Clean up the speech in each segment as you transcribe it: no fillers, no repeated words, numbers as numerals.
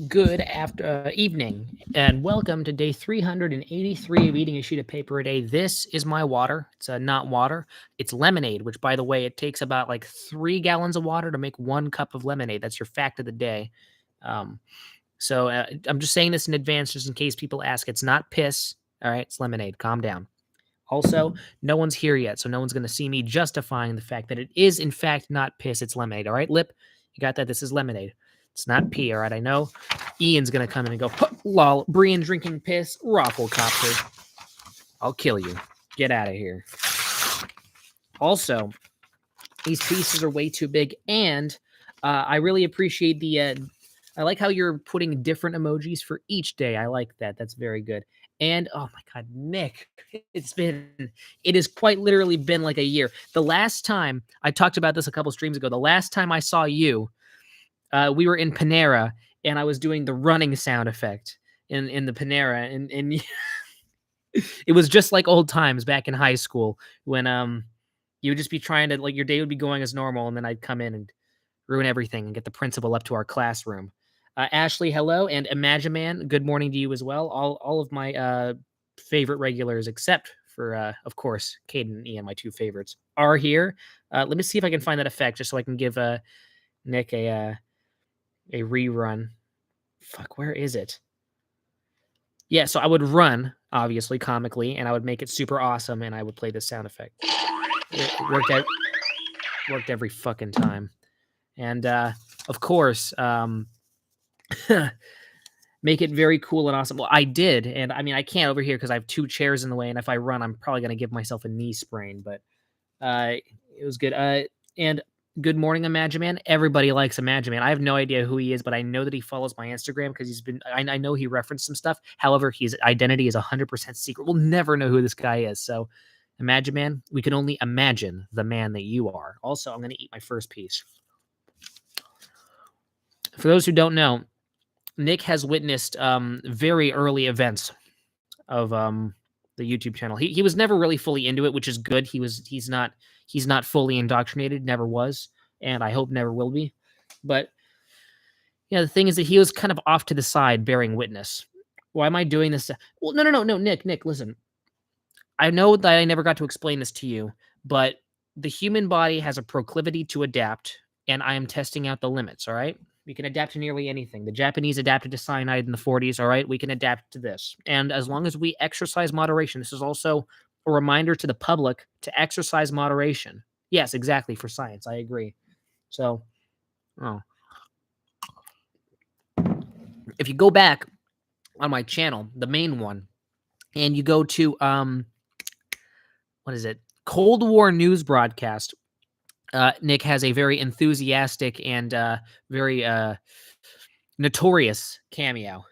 Good after evening, and welcome to day 383 of eating a sheet of paper a day. This is my water. It's not water. It's lemonade, which, by the way, it takes about like 3 gallons of water to make 1 cup of lemonade. That's your fact of the day. Um, so I'm just saying this in advance, just in case people ask. It's not piss. All right, it's lemonade. Calm down. Also, no one's here yet, so no one's going to see me justifying the fact that it is, in fact, not piss. It's lemonade. All right, Lip, you got that? This is lemonade. It's not pee. All right, I know. Ian's gonna come in and go, lol, Brian drinking piss, Rafflecopter. I'll kill you. Get out of here. Also, these pieces are way too big, and I really appreciate I like how you're putting different emojis for each day. I like that. That's very good. And oh my God, Nick, it has quite literally been like a year. The last time I talked about this a couple streams ago, the last time I saw you, we were in Panera, and I was doing the running sound effect in the Panera, and it was just like old times back in high school when you would just be trying to, like, your day would be going as normal, and then I'd come in and ruin everything and get the principal up to our classroom. Ashley, hello, and Imagiman, good morning to you as well. All of my favorite regulars, except for of course Caden and Ian, my two favorites, are here. Let me see if I can find that effect just so I can give Nick a rerun. Fuck, where is it? Yeah, so I would run, obviously, comically, and I would make it super awesome, and I would play the sound effect. It worked every fucking time. And of course, make it very cool and awesome. Well, I did, and I mean, I can't over here because I have two chairs in the way, and if I run, I'm probably gonna give myself a knee sprain. But it was good. And good morning, Imagiman. Everybody likes Imagiman. I have no idea who he is, but I know that he follows my Instagram because I know he referenced some stuff. However, his identity is 100% secret. We'll never know who this guy is. So, Imagiman, we can only imagine the man that you are. Also, I'm going to eat my first piece. For those who don't know, Nick has witnessed very early events of the YouTube channel. He was never really fully into it, which is good. He's not fully indoctrinated, never was, and I hope never will be. But yeah, the thing is that he was kind of off to the side, bearing witness. Why am I doing this? Well, no, Nick, listen. I know that I never got to explain this to you, but the human body has a proclivity to adapt, and I am testing out the limits. All right. We can adapt to nearly anything. The Japanese adapted to cyanide in the 40s, all right? We can adapt to this. And as long as we exercise moderation, this is also a reminder to the public to exercise moderation. Yes, exactly, for science. I agree. So, if you go back on my channel, the main one, and you go to, what is it? Cold War news broadcast. Nick has a very enthusiastic and very notorious cameo.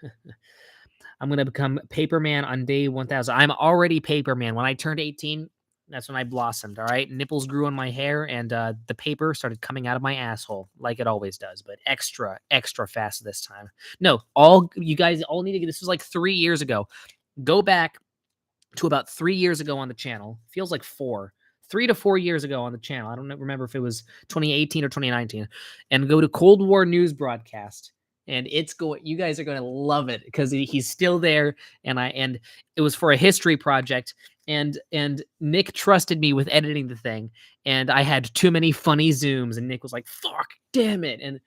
I'm going to become Paperman on day 1000. I'm already Paperman. When I turned 18, that's when I blossomed, all right? Nipples grew on my hair, and the paper started coming out of my asshole, like it always does, but extra fast this time. No, you guys all need to get, this was like 3 years ago. Go back to about 3 years ago on the channel. Feels like 3 to 4 years ago on the channel. I don't remember if it was 2018 or 2019. And go to Cold War news broadcast. And you guys are going to love it because he's still there. And it was for a history project. And Nick trusted me with editing the thing. And I had too many funny zooms. And Nick was like, fuck, damn it. And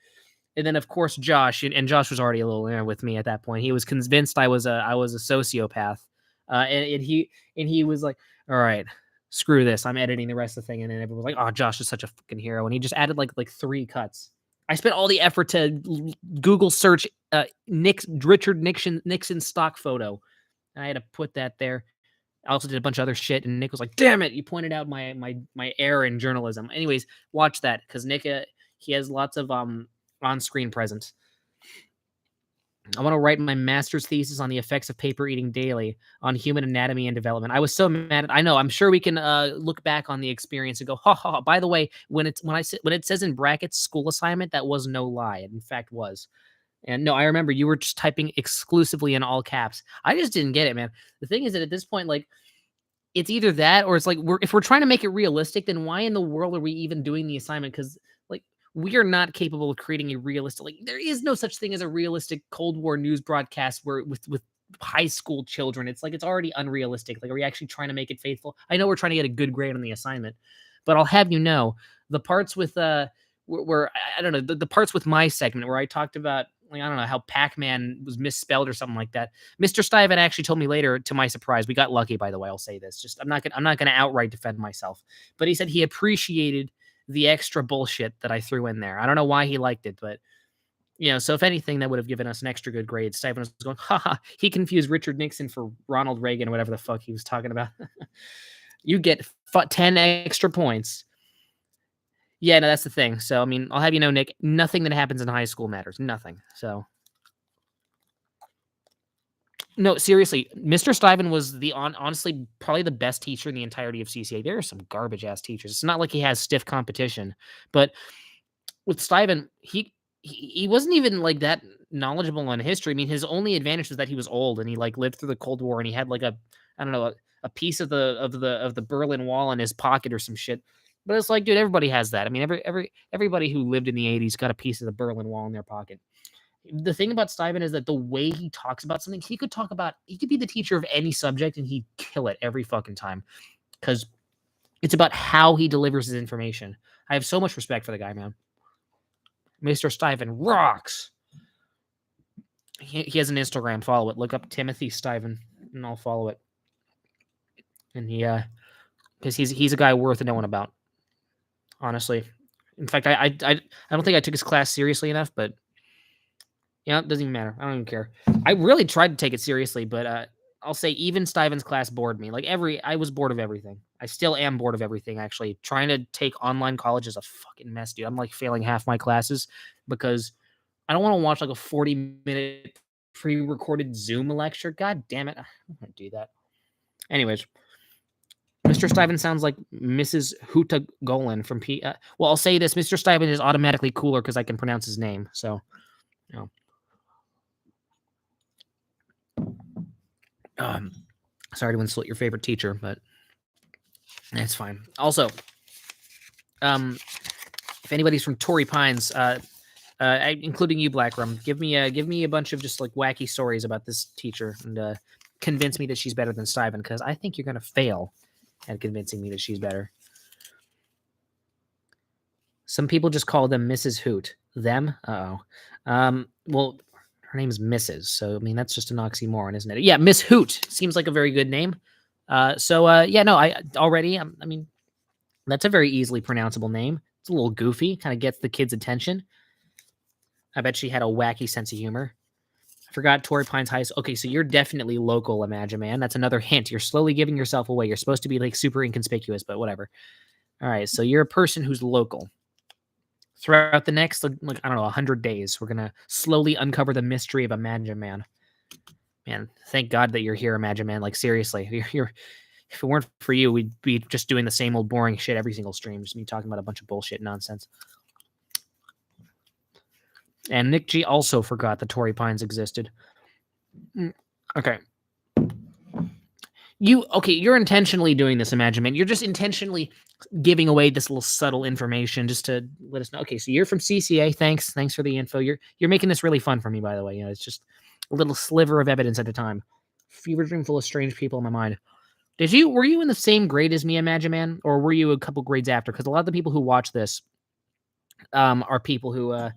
then, of course, Josh, and Josh was already a little with me at that point. He was convinced I was a sociopath. And he was like, all right, screw this. I'm editing the rest of the thing. And then everyone was like, oh, Josh is such a fucking hero. And he just added like 3 cuts. I spent all the effort to Google search Richard Nixon stock photo. And I had to put that there. I also did a bunch of other shit. And Nick was like, damn it, you pointed out my error in journalism. Anyways, watch that because Nick, he has lots of on-screen presence. I want to write my master's thesis on the effects of paper eating daily on human anatomy and development. I was so mad. I know. I'm sure we can look back on the experience and go, ha ha. By the way, when it says in brackets school assignment, that was no lie. It in fact was. And no, I remember you were just typing exclusively in all caps. I just didn't get it, man. The thing is that at this point, like, it's either that or it's like if we're trying to make it realistic, then why in the world are we even doing the assignment? Because like We are not capable of creating a realistic, like, there is no such thing as a realistic Cold War news broadcast where with high school children. It's like it's already unrealistic. Like, are we actually trying to make it faithful? I know we're trying to get a good grade on the assignment, but I'll have you know the parts with where I don't know the parts with my segment where I talked about, like, I don't know how Pac-Man was misspelled or something like that. Mr. Stiven actually told me later, to my surprise. We got lucky, by the way. I'll say this. Just I'm not gonna outright defend myself, but he said he appreciated the extra bullshit that I threw in there. I don't know why he liked it, but so if anything, that would have given us an extra good grade. Stiven was going, haha, he confused Richard Nixon for Ronald Reagan or whatever the fuck he was talking about. You get 10 extra points. Yeah, no, that's the thing. So, I mean, I'll have you know, Nick, nothing that happens in high school matters. Nothing. So, no, seriously, Mr. Stiven was honestly probably the best teacher in the entirety of CCA. There are some garbage ass teachers. It's not like he has stiff competition, but with Stiven, he wasn't even like that knowledgeable on history. I mean, his only advantage was that he was old and he like lived through the Cold War and he had like I don't know, a piece of the Berlin Wall in his pocket or some shit. But it's like, dude, everybody has that. I mean, everybody who lived in the 80s got a piece of the Berlin Wall in their pocket. The thing about Stiven is that the way he talks about something, he could be the teacher of any subject and he'd kill it every fucking time. Because it's about how he delivers his information. I have so much respect for the guy, man. Mr. Stiven rocks. He has an Instagram. Follow it. Look up Timothy Stiven, and I'll follow it. And because he's a guy worth knowing about. Honestly, in fact, I don't think I took his class seriously enough, but it doesn't even matter. I don't even care. I really tried to take it seriously, but I'll say even Stiven's class bored me. Like I was bored of everything. I still am bored of everything. Actually, trying to take online college is a fucking mess, dude. I'm like failing half my classes because I don't want to watch like a 40-minute pre-recorded Zoom lecture. God damn it. I don't want to do that. Anyways, Mr. Stiven sounds like Mrs. Huta Golan from P. Well, I'll say this. Mr. Stiven is automatically cooler because I can pronounce his name. So, sorry to insult your favorite teacher, but that's fine. Also, if anybody's from Torrey Pines, including you, Black Rum, give me a bunch of just like wacky stories about this teacher and convince me that she's better than Stiven, because I think you're gonna fail at convincing me that she's better. Some people just call them Mrs. Hoot. Them? Well, her name is Mrs. So I mean that's just an oxymoron, isn't it? Yeah, Miss Hoot seems like a very good name. I mean, that's a very easily pronounceable name. It's a little goofy, kind of gets the kids' attention. I bet she had a wacky sense of humor. I forgot Torrey Pines High School. Okay, so you're definitely local, Imagine Man. That's another hint. You're slowly giving yourself away. You're supposed to be like super inconspicuous, but whatever. All right, so you're a person who's local. Throughout the next, like I don't know, 100 days, we're gonna slowly uncover the mystery of Imagine Man. Man, thank God that you're here, Imagine Man. Like seriously, you're if it weren't for you, we'd be just doing the same old boring shit every single stream. Just me talking about a bunch of bullshit nonsense. And Nick G also forgot that Torrey Pines existed. Okay. You're intentionally doing this, Imagine Man. You're just intentionally giving away this little subtle information just to let us know. Okay, so you're from CCA. Thanks for the info. You're making this really fun for me, by the way. It's just a little sliver of evidence at a time. Fever dream full of strange people in my mind. Were you in the same grade as me, Imagine Man, or were you a couple grades after? Because a lot of the people who watch this are people who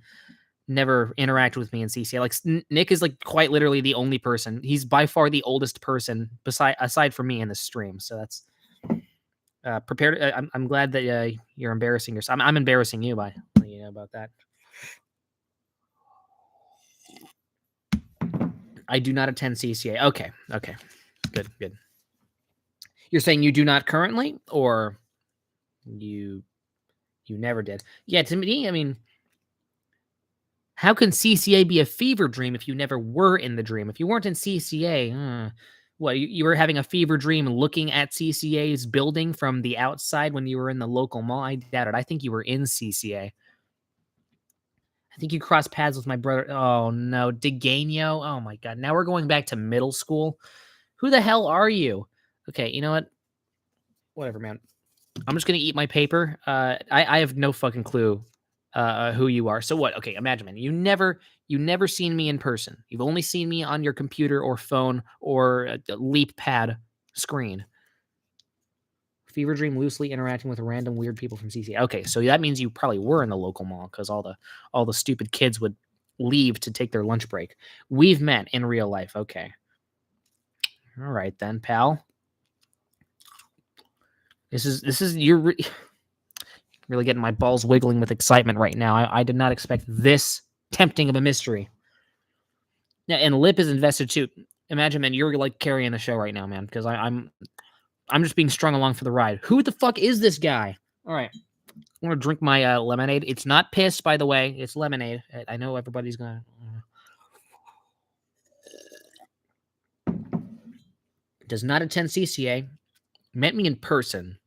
never interact with me in CCA. Like Nick is like quite literally the only person. He's by far the oldest person aside from me in this stream. So that's prepared. I'm glad that you're embarrassing yourself. I'm embarrassing you by letting you know about that. I do not attend CCA. Okay. Good. You're saying you do not currently, or you never did? Yeah, to me, I mean, how can CCA be a fever dream if you never were in the dream? If you weren't in CCA, what, you were having a fever dream looking at CCA's building from the outside when you were in the local mall? I doubt it. I think you were in CCA. I think you crossed paths with my brother. Oh, no. Deganio. Oh, my God. Now we're going back to middle school. Who the hell are you? Okay, you know what? Whatever, man. I'm just going to eat my paper. I have no fucking clue who you are. So what? Okay, imagine, man. You never seen me in person. You've only seen me on your computer or phone or a leap pad screen. Fever dream loosely interacting with random weird people from CCA. Okay, so that means you probably were in the local mall because all the stupid kids would leave to take their lunch break. We've met in real life. Okay. All right then, pal. This is you're really getting my balls wiggling with excitement right now. I did not expect this tempting of a mystery. Yeah, and Lip is invested too. Imagine, man, you're like carrying the show right now, man, because I'm just being strung along for the ride. Who the fuck is this guy? All right. I'm gonna drink my lemonade. It's not piss, by the way. It's lemonade. I know everybody's gonna. Does not attend CCA. Met me in person.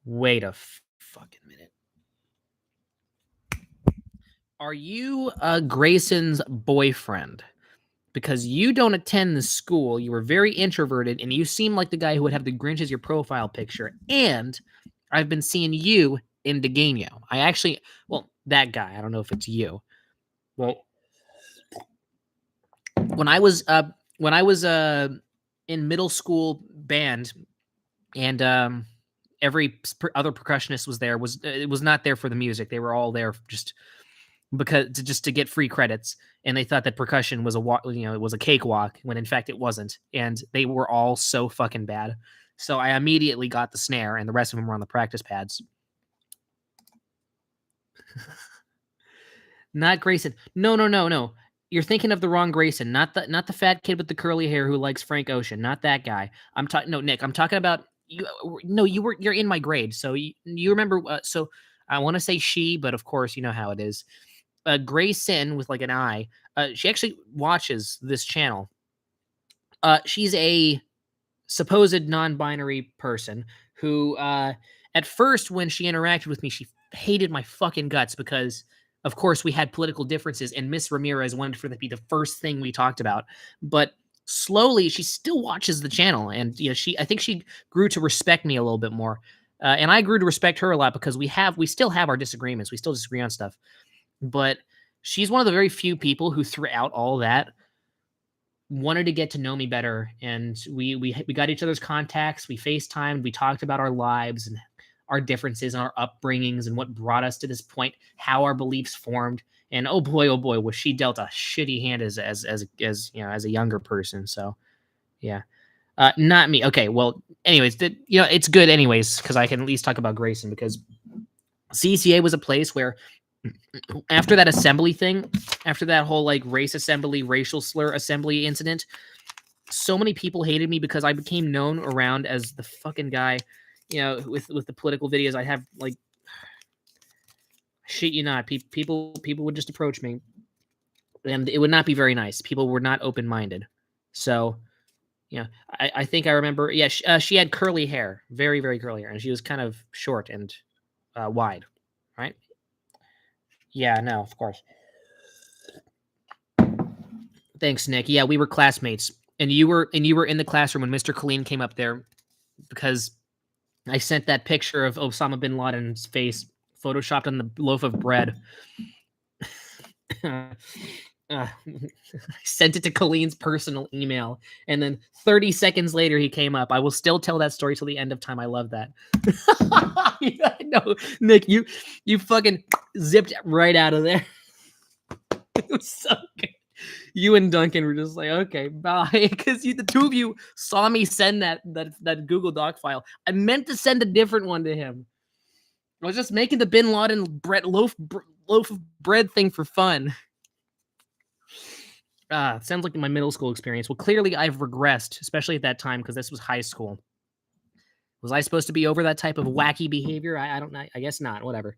Wait a fucking minute. Are you Grayson's boyfriend? Because you don't attend the school. You were very introverted, and you seem like the guy who would have the Grinch as your profile picture. And I've been seeing you in Degano. That guy. I don't know if it's you. Well, when I was in middle school band, and every other percussionist was there. It was not there for the music. They were all there just to get free credits, and they thought that percussion was it was a cakewalk when in fact it wasn't, and they were all so fucking bad. So I immediately got the snare, and the rest of them were on the practice pads. Not Grayson. No. You're thinking of the wrong Grayson. Not the fat kid with the curly hair who likes Frank Ocean. Not that guy. Nick. I'm talking about you. No, you're in my grade, so you remember. So I want to say she, but of course you know how it is. Grayson with like an I. She actually watches this channel. She's a supposed non-binary person who, at first, when she interacted with me, she hated my fucking guts because, of course, we had political differences, and Miss Ramirez wanted for that to be the first thing we talked about. But slowly, she still watches the channel, and I think she grew to respect me a little bit more, and I grew to respect her a lot because we still have our disagreements. We still disagree on stuff. But she's one of the very few people who, throughout all that, wanted to get to know me better. And we got each other's contacts. We FaceTimed. We talked about our lives and our differences and our upbringings and what brought us to this point, how our beliefs formed. And oh boy, was she dealt a shitty hand as a younger person. So yeah. Not me. Okay, well, anyways, it's good anyways because I can at least talk about Grayson because CCA was a place where after that assembly thing, after that whole like race assembly, racial slur assembly incident, so many people hated me because I became known around as the fucking guy, with the political videos. I have like, shit you not, people would just approach me, and it would not be very nice. People were not open minded, so. I think I remember. Yeah, she had curly hair, very, very curly hair, and she was kind of short and wide, right? Yeah, no, of course. Thanks, Nick. Yeah, we were classmates, and you were in the classroom when Mr. Colleen came up there because I sent that picture of Osama bin Laden's face photoshopped on the loaf of bread. I sent it to Colleen's personal email, and then 30 seconds later he came up. I will still tell that story till the end of time. I love that. No, Nick, you fucking zipped right out of there. It was so good. You and Duncan were just like, okay, bye, because the two of you saw me send that Google Doc file. I meant to send a different one to him. I was just making the Bin Laden loaf of bread thing for fun. It sounds like my middle school experience. Well, clearly I've regressed, especially at that time, because this was high school. Was I supposed to be over that type of wacky behavior? I don't know. I guess not. Whatever.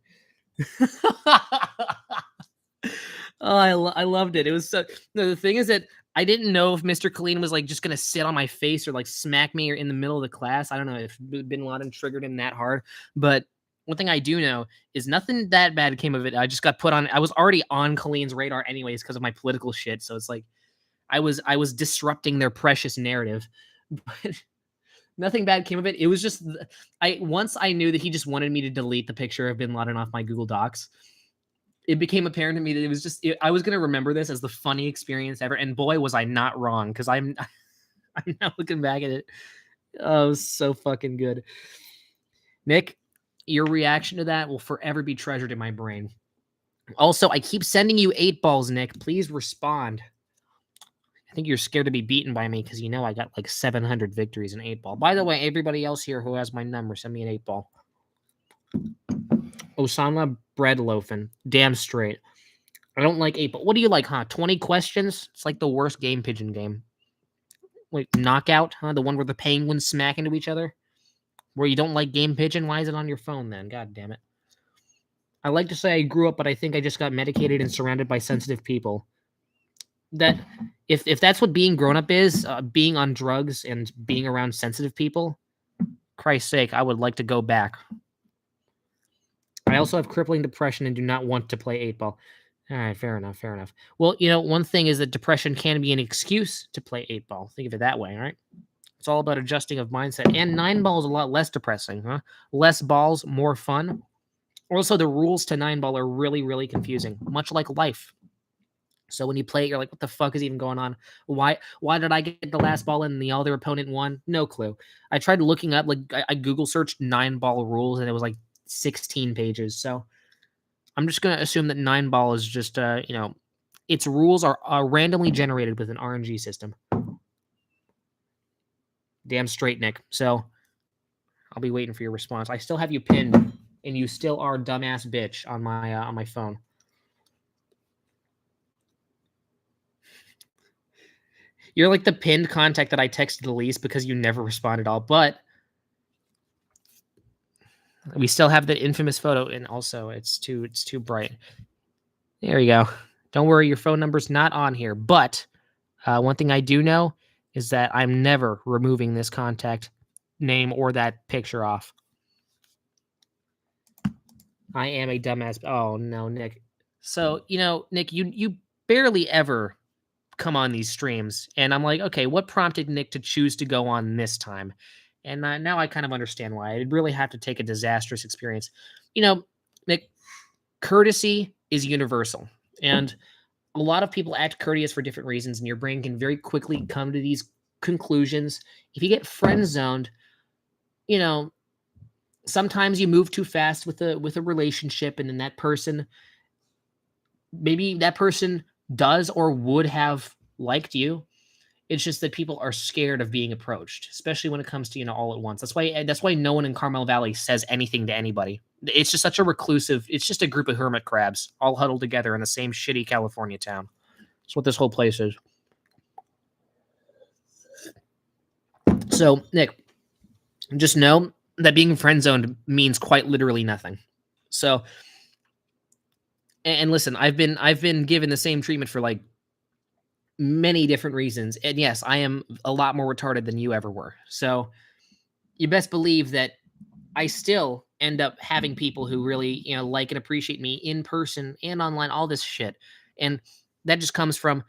Oh, I loved it. It was so. No, the thing is that I didn't know if Mr. Colleen was like just gonna sit on my face or like smack me or in the middle of the class. I don't know if Bin Laden triggered him that hard, but one thing I do know is nothing that bad came of it. I just got put on. I was already on Colleen's radar anyways because of my political shit. So it's like I was disrupting their precious narrative. Nothing bad came of it. It was just once I knew that he just wanted me to delete the picture of Bin Laden off my Google Docs, it became apparent to me that it was just I was gonna remember this as the funny experience ever, and boy was I not wrong because I'm now looking back at it. Oh, it was so fucking good. Nick, your reaction to that will forever be treasured in my brain. Also, I keep sending you 8 balls, Nick. Please respond. I think you're scared to be beaten by me because you know I got like 700 victories in 8-ball. By the way, everybody else here who has my number, send me an 8-ball. Osama bread loafing. Damn straight. I don't like 8-ball. What do you like, huh? 20 questions? It's like the worst game pigeon game. Wait, knockout, huh? The one where the penguins smack into each other? Where you don't like game pigeon? Why is it on your phone then? God damn it. I like to say I grew up, but I think I just got medicated and surrounded by sensitive people. That if that's what being grown up is, being on drugs and being around sensitive people, Christ's sake, I would like to go back. I also have crippling depression and do not want to play 8-ball. All right, fair enough, fair enough. Well, you know, one thing is that depression can be an excuse to play 8-ball. Think of it that way, all right? It's all about adjusting of mindset. And 9-ball is a lot less depressing, huh? Less balls, more fun. Also, the rules to 9-ball are really, really confusing, much like life. So when you play it, you're like, what the fuck is even going on? Why did I get the last ball and the other opponent won? No clue. I tried looking up, like, I Google searched 9-ball rules, and it was like 16 pages. So I'm just going to assume that 9-ball is just, you know, its rules are randomly generated with an RNG system. Damn straight, Nick. So I'll be waiting for your response. I still have you pinned, and you still are dumbass bitch on my phone. You're like the pinned contact that I texted the least because you never respond at all. But we still have the infamous photo, and also it's too bright. There you go. Don't worry, your phone number's not on here. But one thing I do know is that I'm never removing this contact name or that picture off. I am a dumbass. Oh no, Nick. So, you know, Nick, you barely ever come on these streams, and I'm like, okay, what prompted Nick to choose to go on this time? And now I kind of understand why. I'd really have to take a disastrous experience. You know, Nick, courtesy is universal, and a lot of people act courteous for different reasons, and your brain can very quickly come to these conclusions. If you get friend zoned, you know, sometimes you move too fast with a relationship, and then that person, maybe that person does or would have liked you. It's just that people are scared of being approached, especially when it comes to, you know, all at once. That's why no one in Carmel Valley says anything to anybody. It's just such a reclusive, it's just a group of hermit crabs all huddled together in the same shitty California town. That's what this whole place is. So, Nick, just know that being friend zoned means quite literally nothing. So, and listen, I've been given the same treatment for like many different reasons. And yes, I am a lot more retarded than you ever were. So you best believe that I still end up having people who really, you know, like and appreciate me in person and online, all this shit. And that just comes from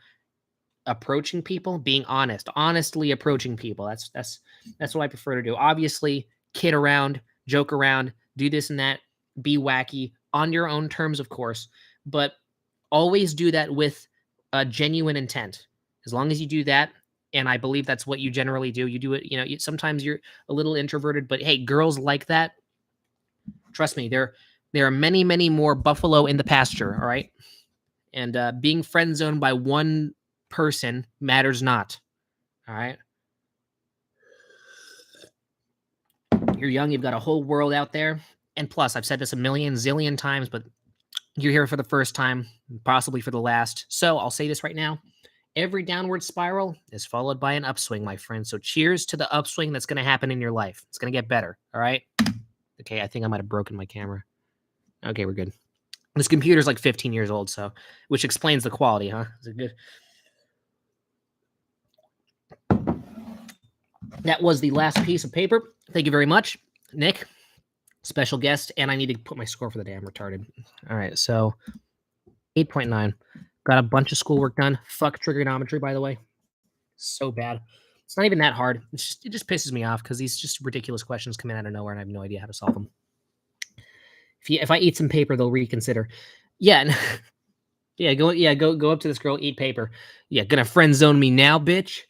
approaching people, being honestly approaching people. That's what I prefer to do. Obviously, kid around, joke around, do this and that, be wacky on your own terms, of course, but always do that with a genuine intent. As long as you do that, and I believe that's what you generally do. You do it, you know, sometimes you're a little introverted, but hey, girls like that. Trust me, there are many, many more buffalo in the pasture, all right? And being friend zoned by one person matters not, all right? You're young, you've got a whole world out there. And plus, I've said this a million zillion times, but you're here for the first time, possibly for the last. So I'll say this right now. Every downward spiral is followed by an upswing, my friend. So cheers to the upswing that's going to happen in your life. It's going to get better, all right? Okay, I think I might have broken my camera. Okay, we're good. This computer's like 15 years old, so which explains the quality, huh? Is it good? That was the last piece of paper. Thank you very much, Nick. Special guest, and I need to put my score for the day. I'm retarded. All right, so 8.9. Got a bunch of schoolwork done. Fuck trigonometry, by the way. So bad. It's not even that hard. It just pisses me off because these just ridiculous questions come in out of nowhere and I have no idea how to solve them. If I eat some paper, they'll reconsider. Yeah. Go up to this girl, eat paper. Yeah, gonna friend zone me now, bitch.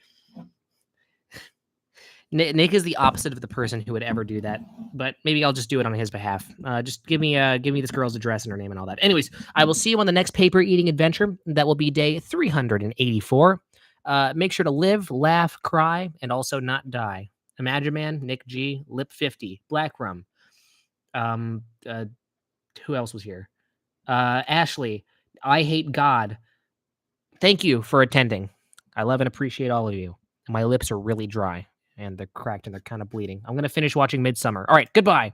Nick is the opposite of the person who would ever do that, but maybe I'll just do it on his behalf. Just give me this girl's address and her name and all that. Anyways, I will see you on the next paper eating adventure. That will be day 384. Make sure to live, laugh, cry, and also not die. Imagine Man, Nick G, Lip 50, Black Rum. Who else was here? Ashley, I Hate God. Thank you for attending. I love and appreciate all of you. My lips are really dry and they're cracked and they're kind of bleeding. I'm going to finish watching Midsummer. All right, goodbye.